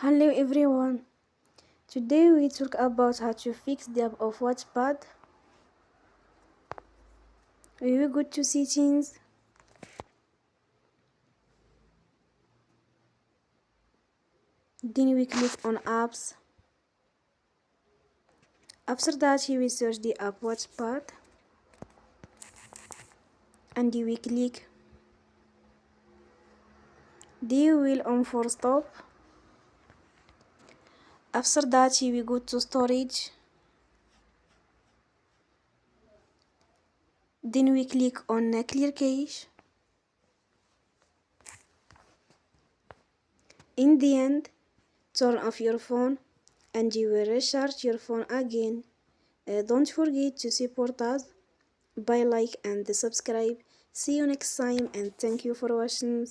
Hello everyone. Today we talk about how to fix the app of Wattpad. We will go to settings. Then we click on apps. After that we search the app Wattpad and we click the wheel on for stop. After that we go to storage. Then we click on clear cache. In the end, turn off your phone and you will recharge your phone again. Don't forget to support us by like and subscribe. See you next time and thank you for watching.